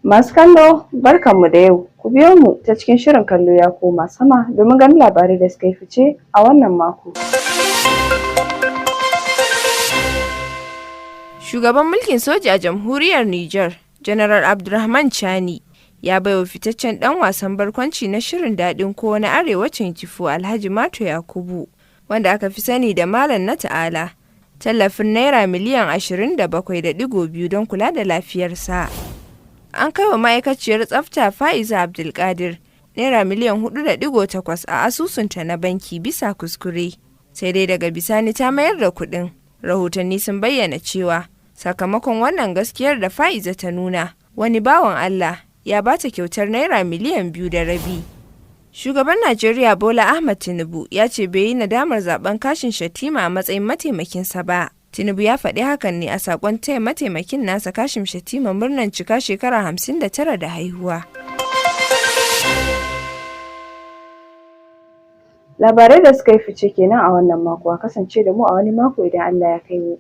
Masu kallo barkanmu da yau, ku biyo mu ta cikin shirin kallo ya koma sama domin ganin labarai da suka yi fice a wannan mako. Shugaban mulkin soja a jamhuriyar Nijar, General Abdurrahman Chani, ya baiwa fitaccen ɗan wasan barkwanci na shirin daɗin kowa na Arewacin Kifo Alhaji Mato Yakubu, wanda aka fi sani da Malam na Ta'ala, tallafin Naira miliyan 27.2 don kula da lafiyarsa. An kai wa ma'aikaciyar tsafta Faiza Abdulkadir Naira miliyan 4.8 a asusunta na banki bisa kuskure, sai dai daga bisani ta mayar da kuɗin. Rahotanni sun bayyana cewa sakamakon wannan gaskiyar da Faiza ta nuna, wani bawan Allah ya bata kyautar Naira miliyan 2.5. Shugaban Najeriya Bola Ahmed Tinubu ya ce bai yi nadamar zaben Kashim Shettima a matsayin mataimakinsa ba. Tinubu ya faɗi hakan ne a sakon taya mataimakin nasa Kashim Shettima murnar cika shekara 59 da haihuwa. Labarai da suka yi fice kenan a wannan mako, a kasance da mu a wani mako idan Allah ya kai mu.